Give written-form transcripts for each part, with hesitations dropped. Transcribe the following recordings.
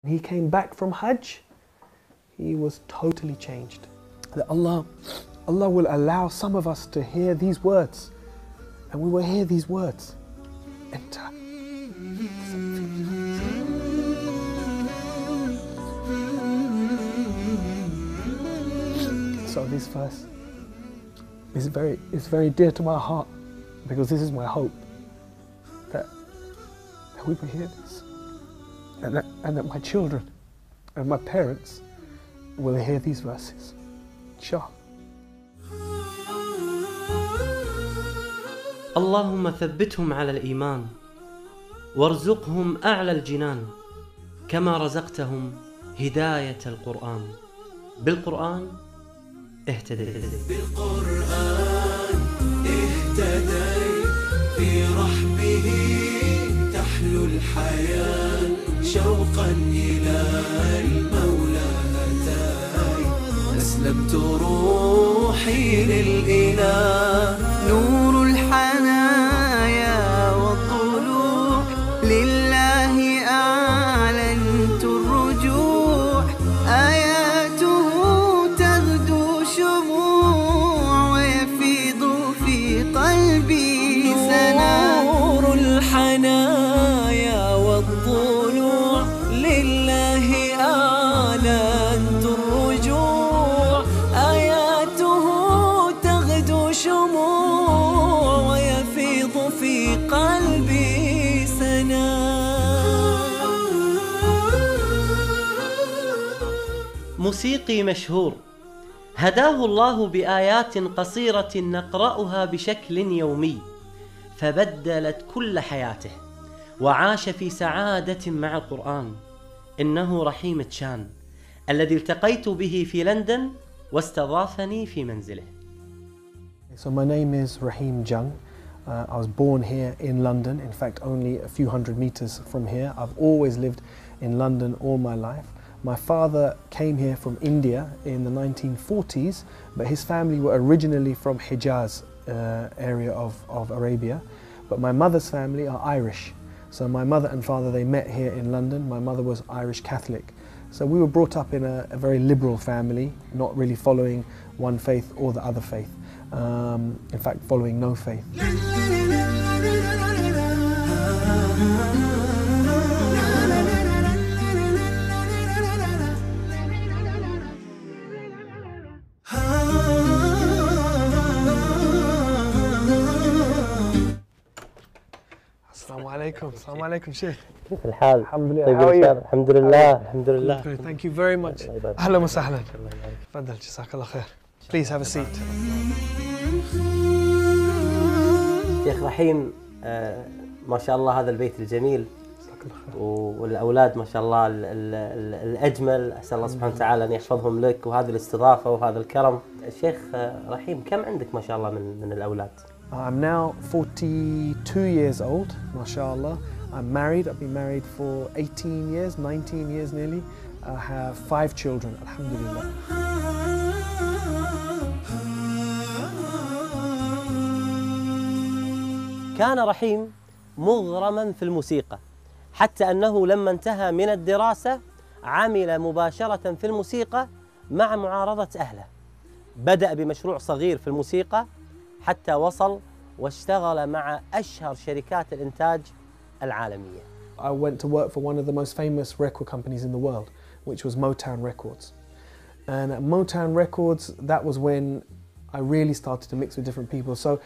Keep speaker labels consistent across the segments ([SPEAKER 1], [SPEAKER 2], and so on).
[SPEAKER 1] He came back from Hajj, he was totally changed. That Allah will allow some of us to hear these words, and we will hear these words enter. So this verse is very dear to my heart, because this is my hope that we will hear this, and that my children and my parents will hear these verses. Inshallah.
[SPEAKER 2] اللهم ثبتهم على الإيمان وارزقهم أعلى الجنان كما رزقتهم هداية القرآن. بالقرآن اهتديت.
[SPEAKER 3] بالقرآن اهتديت، في رحمه تحلو الحياة، شوقا إلى المولى أتاي، أسلمت روحي للإله، نور الحنايا والطلوع، لله أعلنت الرجوع، آياته تغدو شموع، ويفيض في قلبي سنا، نور الحنايا والطلوع، لله أعلنت الرجوع، آياته تغدو شموع، ويفيض في قلبي سنا.
[SPEAKER 2] موسيقي مشهور هداه الله بآيات قصيرة نقرأها بشكل يومي، فبدلت كل حياته وعاش في سعادة مع القرآن. إنه رحيم تشان الذي التقيت به في لندن واستضافني في منزله.
[SPEAKER 1] So my name is Rahim Jung. I was born here in London, in fact only a few hundred meters from here. I've always lived in London all my life. My father came here from India in the 1940s, but his family were originally from Hijaz area of Arabia. But my mother's family are Irish. So my mother and father, they met here in London. My mother was Irish Catholic. So we were brought up in a very liberal family, not really following one faith or the other faith. In fact, following no faith. Assalamu alaikum, Sheikh.
[SPEAKER 2] كيف الحال؟
[SPEAKER 1] الحمد لله.
[SPEAKER 2] طيب
[SPEAKER 1] How are you?
[SPEAKER 2] الحمد لله. الحمد لله.
[SPEAKER 1] Thank you very much. أهلا وسهلا. تفضل جزاك الله خير. Please have a seat.
[SPEAKER 2] شيخ رحيم، ما شاء الله هذا البيت الجميل والأولاد ما شاء الله الأجمل، أسأل الله سبحانه وتعالى أن يحفظهم لك، وهذه الاستضافة وهذا الكرم. الشيخ رحيم، كم عندك ما شاء الله من الأولاد؟
[SPEAKER 1] I'm now 42 years old, mashallah. I'm married. I've been married for 18 years, 19 years nearly. I have 5 children, alhamdulillah.
[SPEAKER 2] كان رحيم مغرما في الموسيقى، حتى أنه لما انتهى من الدراسة عمل مباشرة في الموسيقى مع معارضة أهله. بدأ بمشروع صغير في الموسيقى حتى وصل واشتغل مع أشهر شركات الإنتاج العالمية.
[SPEAKER 1] I went to work for one of the most famous record companies in the world, which was Motown Records. And at Motown Records, that was when I really started to mix with different people. So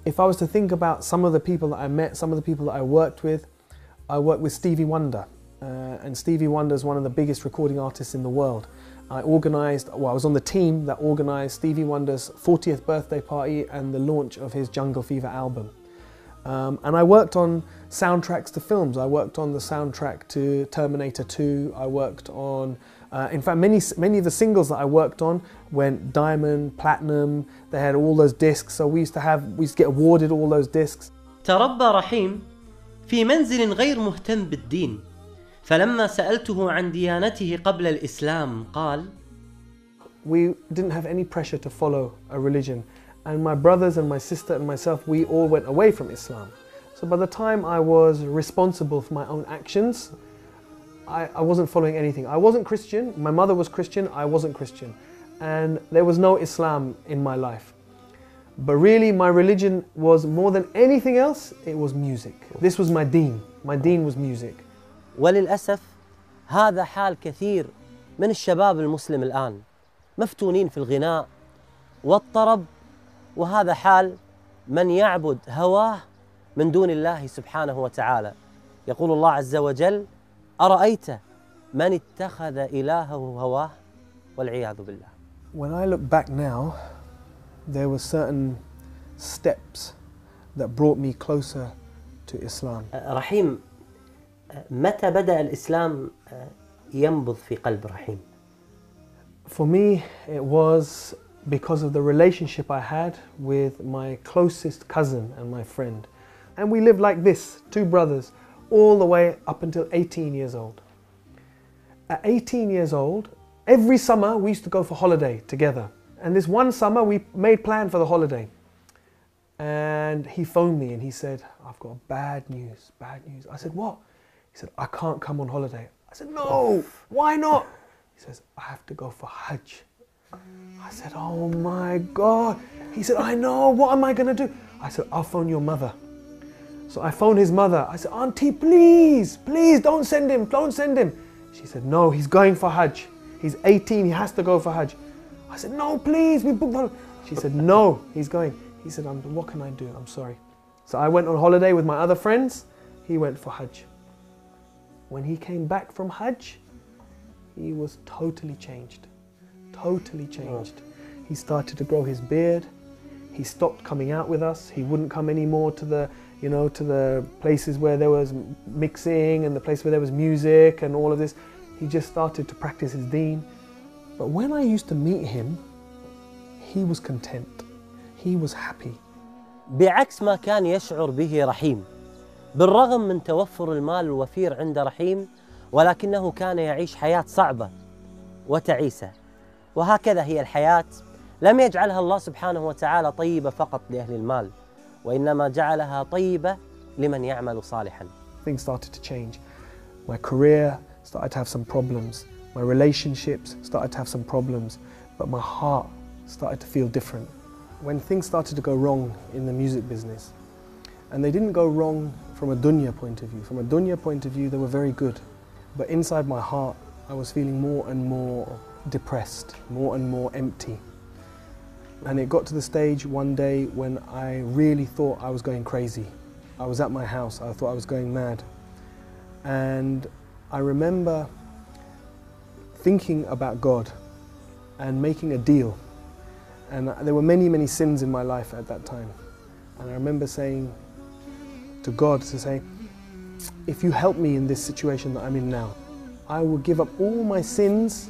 [SPEAKER 1] if I was to think about some of the people that I met, some of the people that I worked with Stevie Wonder. And Stevie Wonder is one of the biggest recording artists in the world. I was on the team that organised Stevie Wonder's 40th birthday party and the launch of his Jungle Fever album. And I worked on soundtracks to films. I worked on the soundtrack to Terminator 2. I worked on, in fact, many of the singles that I worked on went diamond, platinum. They had all those discs. So we used to get awarded all those discs.
[SPEAKER 2] تربى رحيم في منزل غير مهتم بالدين، فلما سألته عن ديانته قبل الإسلام قال:
[SPEAKER 1] We didn't have any pressure to follow a religion. And my brothers and my sister and myself, we all went away from Islam. So by the time I was responsible for my own actions, I wasn't following anything. I wasn't Christian, my mother was Christian, I wasn't Christian. And there was no Islam in my life. But really my religion was more than anything else, it was music. This was my deen. My deen was music.
[SPEAKER 2] وللأسف هذا حال كثير من الشباب المسلم الآن، مفتونين في الغناء والطرب، وهذا حال من يعبد هواه من دون الله سبحانه وتعالى. يقول الله عز وجل: أرأيت من اتخذ إلهه هواه والعياذ بالله.
[SPEAKER 1] When I look back now, there were certain steps that brought me closer to Islam.
[SPEAKER 2] رحيم، متى بدأ الإسلام ينبض في قلب رحيم؟
[SPEAKER 1] For me, it was because of the relationship I had with my closest cousin and my friend. And we lived like this, two brothers, all the way up until 18 years old. At 18 years old, every summer we used to go for holiday together. And this one summer we made plan for the holiday. And he phoned me and he said, I've got bad news, bad news. I said, what? He said, I can't come on holiday. I said, no, why not? He says, I have to go for Hajj. I said, oh my God. He said, I know, what am I going to do? I said, I'll phone your mother. So I phoned his mother. I said, Auntie, please, please don't send him, don't send him. She said, no, he's going for Hajj. He's 18, he has to go for Hajj. I said, no, please, we booked holiday. She said, no, he's going. He said, what can I do? I'm sorry. So I went on holiday with my other friends. He went for Hajj. When he came back from Hajj, he was totally changed. Totally changed. He started to grow his beard. He stopped coming out with us. He wouldn't come anymore to the, to the places where there was mixing and the place where there was music and all of this. He just started to practice his deen. But when I used to meet him, he was content. He was happy.
[SPEAKER 2] بعكس ما كان يشعر به رحيم، بالرغم من توفر المال الوفير عند رحيم، ولكنه كان يعيش حياة صعبة وتعيسة. وهكذا هي الحياة، لم يجعلها الله سبحانه وتعالى طيبة فقط لأهل المال، وإنما جعلها طيبة لمن يعمل صالحا.
[SPEAKER 1] Things started to change. My career started to have some problems. My relationships started to have some problems. But my heart started to feel different. When things started to go wrong in the music business, and they didn't go wrong from a dunya point of view. From a dunya point of view, they were very good. But inside my heart, I was feeling more and more depressed, more and more empty. And it got to the stage one day when I really thought I was going crazy. I was at my house, I thought I was going mad. And I remember thinking about God and making a deal. And there were many, many sins in my life at that time. And I remember saying to God, if you help me in this situation that I'm in now, I will give up all my sins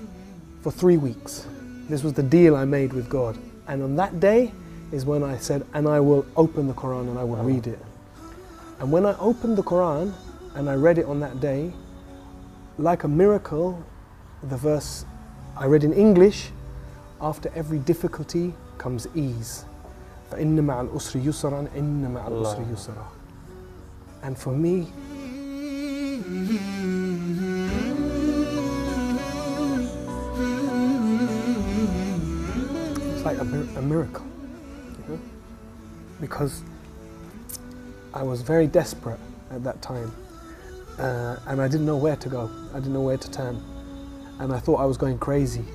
[SPEAKER 1] for 3 weeks. This was the deal I made with God. And on that day is when I said, and I will open the Quran and I will read it. And when I opened the Quran and I read it on that day, like a miracle, the verse I read in English, after every difficulty comes ease. فَإِنَّ مَعَ الْأُسْرِ يُسْرًا إِنَّ مَعَ الْأُسْرِ يُسْرًا. And for me, it's like a miracle, because I was very desperate at that time, and I didn't know where to go. I didn't know where to turn, and I thought I was going crazy.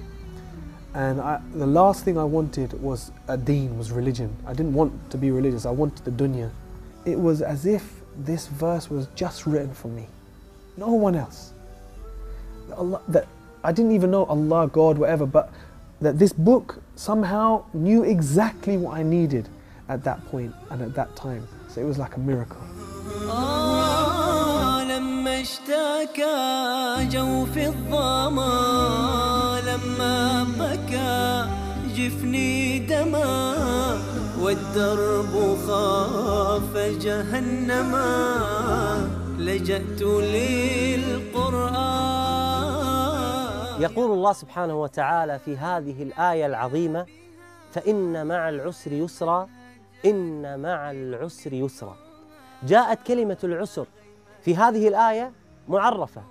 [SPEAKER 1] And the last thing I wanted was a deen, was religion. I didn't want to be religious, I wanted the dunya. It was as if this verse was just written for me, no one else. That I didn't even know Allah, God, whatever, but that this book somehow knew exactly what I needed at that point and at that time. So it was like a miracle.
[SPEAKER 3] لما اشتكى جوف الظما لما بكى جفني دما والدرب خاف جهنما لجأت للقرآن.
[SPEAKER 2] يقول الله سبحانه وتعالى في هذه الآية العظيمة: فإن مع العسر يسرا إن مع العسر يسرا. جاءت كلمة العسر في هذه الآية معرفة،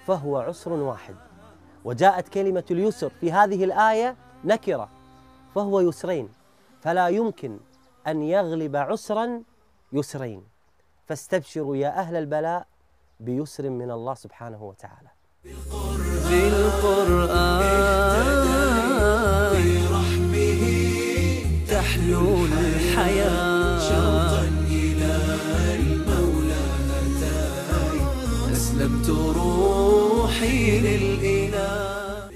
[SPEAKER 2] فهو عسر واحد. وجاءت كلمة اليسر في هذه الآية نكرة، فهو يسرين، فلا يمكن أن يغلب عسرا يسرين. فاستبشروا يا أهل البلاء بيسر من الله سبحانه وتعالى.
[SPEAKER 3] بالقرآن برحمه تحلو الحياة، شوقا إلى المولى هتاي أسلمت روحي للإله.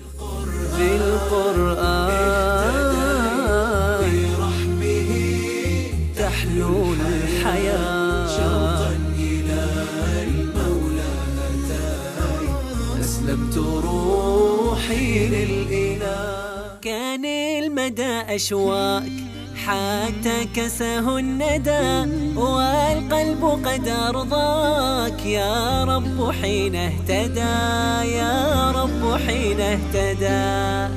[SPEAKER 3] بالقرآن برحمه تحلو الحياة، شوقا إلى المولى هتاي أسلمت روحي للإله. كان المدى أشواك حتى كسه الندى، والقلب قد أرضاك يا رب حين اهتدى، يا رب حين اهتدى.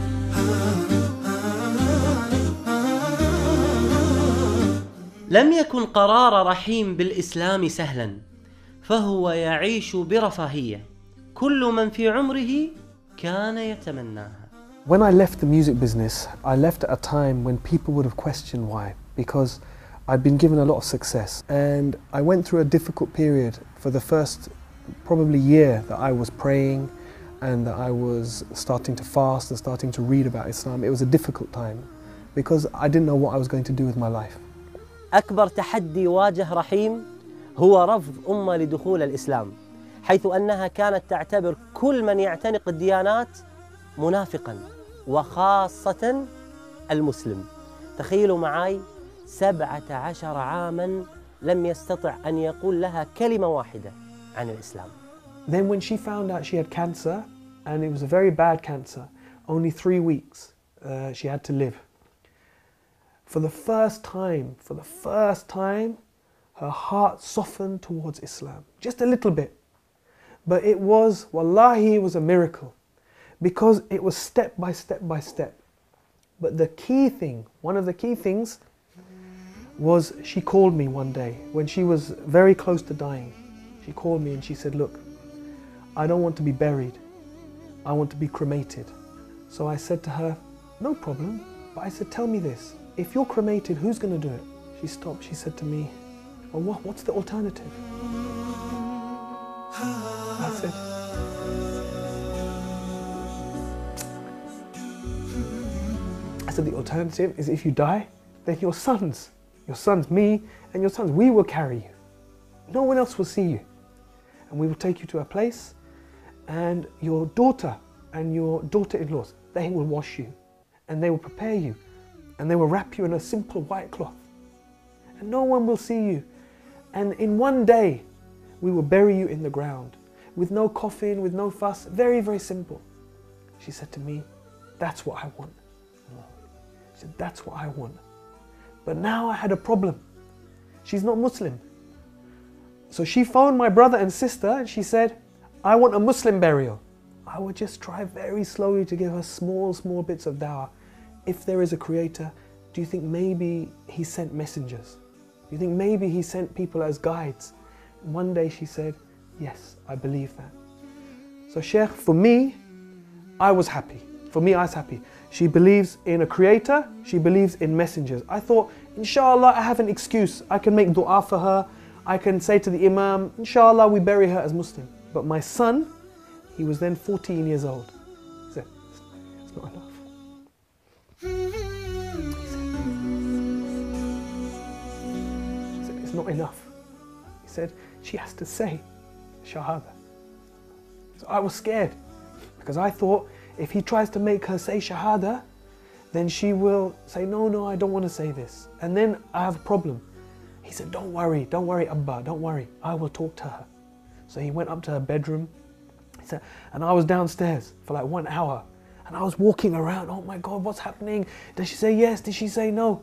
[SPEAKER 2] لم يكن قرار رحيم بالإسلام سهلا، فهو يعيش برفاهية كل من في عمره كان يتمناها.
[SPEAKER 1] When I left the music business, I left at a time when people would have questioned why, because I'd been given a lot of success, and I went through a difficult period for the first probably year that I was praying and that I was starting to fast and starting to read about Islam. It was a difficult time because I didn't know what I was going to do with my life.
[SPEAKER 2] أكبر تحدي واجه رحيم هو رفض أمة لدخول الإسلام، حيث أنها كانت تعتبر كل من يعتنق الديانات منافقاً، وخاصة المسلم. تخيلوا معي 17 عاماً لم يستطع أن يقول لها كلمة واحدة عن الإسلام.
[SPEAKER 1] Then when she found out she had cancer, and it was a very bad cancer, only 3 weeks she had to live. For the first time, her heart softened towards Islam, just a little bit. But it was, wallahi, it was a miracle, because it was step by step by step. But the key thing, one of the key things, was she called me one day when she was very close to dying. She called me and she said, look, I don't want to be buried. I want to be cremated. So I said to her, no problem. But I said, tell me this. If you're cremated, who's going to do it? She stopped. She said to me, well, what's the alternative? I said, the alternative is if you die, then your sons, me and your sons, we will carry you. No one else will see you. And we will take you to a place, and your daughter and your daughter-in-laws, they will wash you, and they will prepare you, and they will wrap you in a simple white cloth. And no one will see you. And in one day, we will bury you in the ground, with no coffin, with no fuss, very, very simple. She said to me, that's what I want. She said, that's what I want. But now I had a problem. She's not Muslim. So she phoned my brother and sister and she said, I want a Muslim burial. I would just try very slowly to give her small bits of dawah. If there is a creator, do you think maybe he sent messengers? Do you think maybe he sent people as guides? And one day she said, yes, I believe that. So Sheikh, for me, I was happy. For me, I was happy. She believes in a creator, she believes in messengers. I thought, inshallah, I have an excuse. I can make dua for her. I can say to the imam, inshallah, we bury her as Muslim. But my son, he was then 14 years old. He said, it's not enough. He said, it's not enough. He said, she has to say Shahada. So I was scared because I thought if he tries to make her say Shahada, then she will say, no, I don't want to say this. And then I have a problem. He said, don't worry, Abba, don't worry. I will talk to her. So he went up to her bedroom. He said, and I was downstairs for like 1 hour. And I was walking around, oh my God, what's happening? Did she say yes? Did she say no?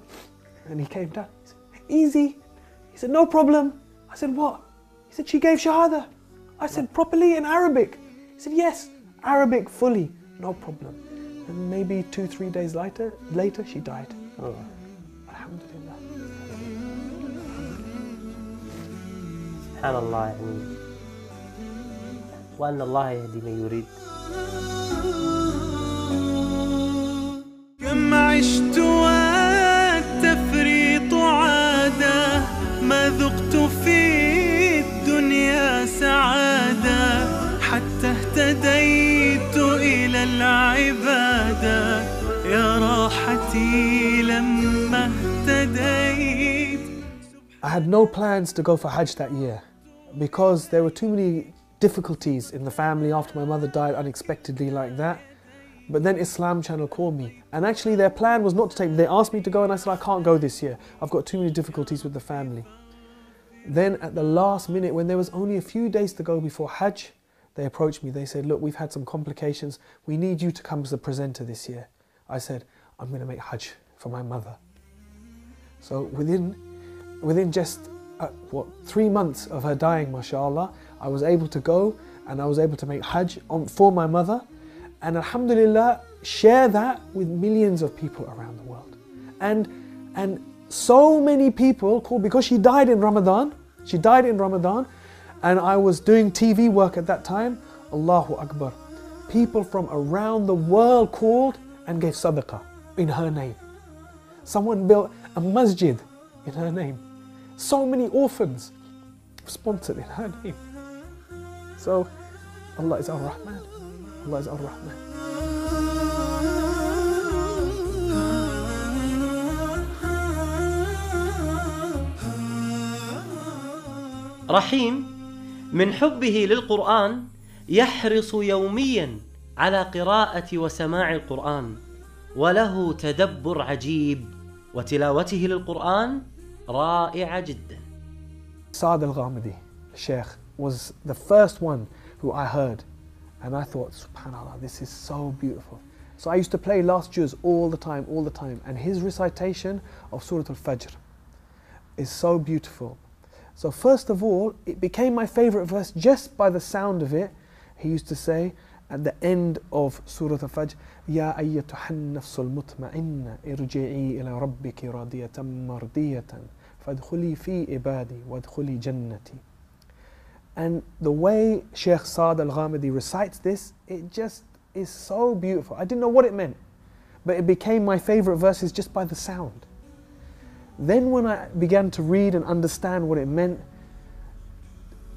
[SPEAKER 1] And he came down. He said, easy. He said, no problem. I said, what? He said, she gave Shahada. I said, properly in Arabic? He said, yes, Arabic fully, no problem. And maybe 2-3 days later, she died. Oh. Alhamdulillah.
[SPEAKER 2] سبحان الله. يعني وأن الله يهدي من يريد.
[SPEAKER 3] كم عشت والتفريط عادة، ما ذقت في الدنيا سعادة، حتى اهتديت إلى العبادة، يا راحتي لما اهتديت.
[SPEAKER 1] I had no plans to go for Hajj that year because there were too many difficulties in the family after my mother died unexpectedly like that. But then Islam channel called me, and actually their plan was not to take me. They asked me to go and I said I can't go this year. I've got too many difficulties with the family. Then at the last minute, when there was only a few days to go before Hajj, they approached me. They said, look, we've had some complications. We need you to come as a presenter this year. I said, I'm going to make Hajj for my mother. So within just 3 months of her dying, mashallah, I was able to go and I was able to make Hajj for my mother, and alhamdulillah share that with millions of people around the world. And so many people called, because she died in Ramadan, and I was doing TV work at that time. Allahu Akbar. People from around the world called and gave sadaqah in her name. Someone built a masjid in her name. So many orphans sponsored in her name. So Allah is Ar-Rahman. Allah is Ar-Rahman.
[SPEAKER 2] رحيم من حبه للقرآن يحرص يوميا على قراءة وسماع القرآن، وله تدبر عجيب، وتلاوته للقرآن رائعة جدا.
[SPEAKER 1] Saad al-Ghamidi, Sheikh, was the first one who I heard, and I thought, subhanAllah, this is so beautiful. So I used to play last juz all the time, and his recitation of Surah Al-Fajr is so beautiful. So first of all, it became my favorite verse just by the sound of it. He used to say at the end of Surah Al-Fajr, Ya ayyatuhan nafsul mutma'inna irji'i ila rabbiki radiyatan mardiyatan fadkhuli fi ibadi wadkhuli jannati. And the way Sheikh Saad al-Ghamidi recites this, it just is so beautiful. I didn't know what it meant, but it became my favorite verses just by the sound. Then when I began to read and understand what it meant,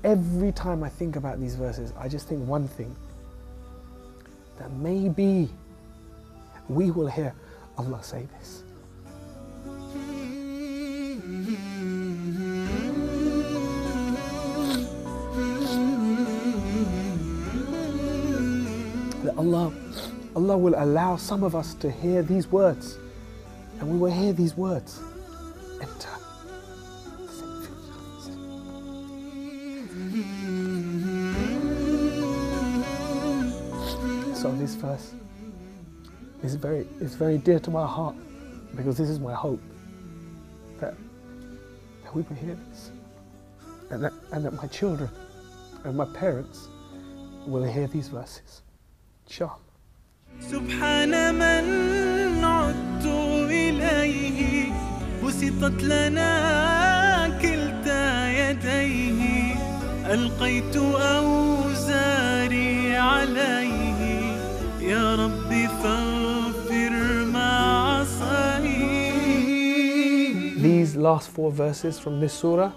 [SPEAKER 1] every time I think about these verses, I just think one thing, that maybe we will hear Allah say this. That Allah will allow some of us to hear these words, and we will hear these words enter. So this verse is very dear to my heart, because this is my hope that we will hear this, and that my children and my parents will hear these verses. Inshallah.
[SPEAKER 3] سبحان من عدت إليه بسطت لنا كلتا يديه ألقيت أوزاري عليه يا ربي فاغفر ما عصيت.
[SPEAKER 1] These last 4 verses from this surah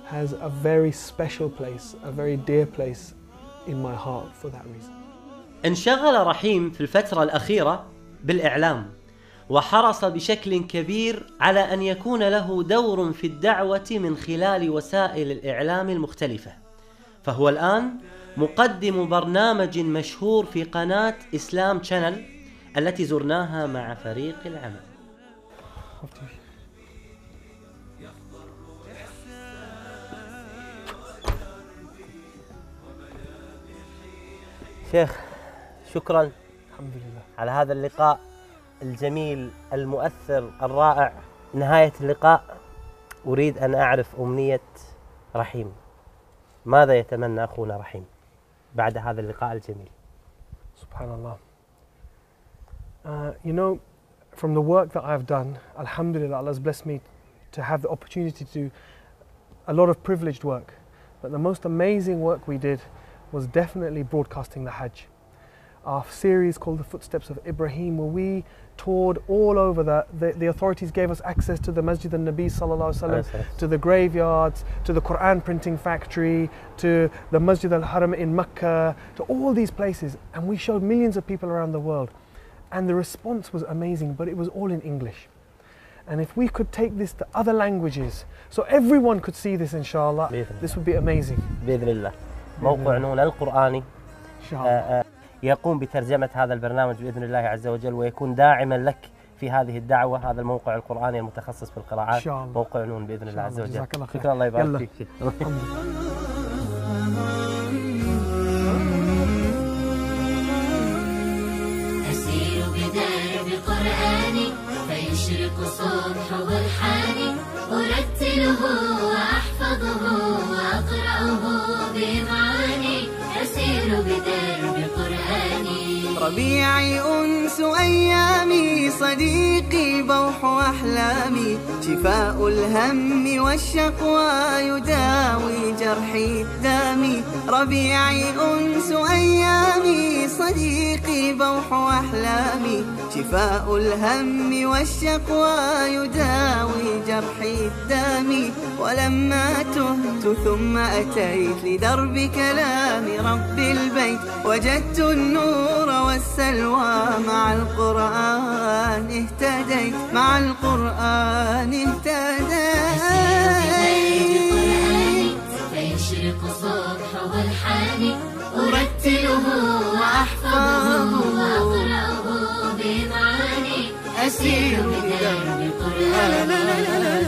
[SPEAKER 1] has a very special place, a very dear place in my heart for that reason.
[SPEAKER 2] انشغل رحيم في الفترة الأخيرة بالإعلام، وحرص بشكل كبير على أن يكون له دور في الدعوة من خلال وسائل الإعلام المختلفة، فهو الآن مقدم برنامج مشهور في قناة إسلام شانل التي زرناها مع فريق العمل. شيخ، شكرا
[SPEAKER 1] الحمد لله
[SPEAKER 2] على هذا اللقاء الجميل المؤثر الرائع. نهاية اللقاء أريد أن أعرف أمنية رحيم. ماذا يتمنى أخونا رحيم بعد هذا اللقاء الجميل؟
[SPEAKER 1] Subhanallah. You know, from the work that I've done, alhamdulillah, Allah has blessed me to have the opportunity to do a lot of privileged work. But the most amazing work we did was definitely broadcasting the Hajj. Our series called The Footsteps of Ibrahim, where we toured all over. The authorities gave us access to the Masjid al-Nabi sallallahu alaihi wasallam, to the graveyards, to the Quran printing factory, to the Masjid al-Haram in Mecca, to all these places. And we showed millions of people around the world. And the response was amazing, but it was all in English. And if we could take this to other languages, so everyone could see this inshallah, this would be amazing.
[SPEAKER 2] بإذن الله. موقع نون القرآني يقوم بترجمة هذا البرنامج بإذن الله عز وجل، ويكون داعما لك في هذه الدعوة. هذا الموقع القرآني المتخصص في القراءات، موقع نون بإذن الله عز وجل. شكرا، الله يبارك فيك.
[SPEAKER 4] أسير بدرب قرآني فيشرق صبح برحاني، أرتله وأحفظه وأقرأه بمعاني. أسير بدرب قرآني.
[SPEAKER 3] ربيعي أنس أيامي، صديقي بوح أحلامي، شفاء الهم والشقوى يداوي جرحي دامي. ربيعي أنس أيامي، صديقي بوح أحلامي، شفاء الهم والشقوى يداوي جرحي دامي. ولما تهت ثم أتيت لدرب كلام رب البيت، وجدت النور والسلوى مع القرآن اهتديت، مع القرآن اهتديت.
[SPEAKER 4] فيشرق صبح برحاني، أرتله وأحفظه وأقرأه بمعاني. أسير بدرب قرآني.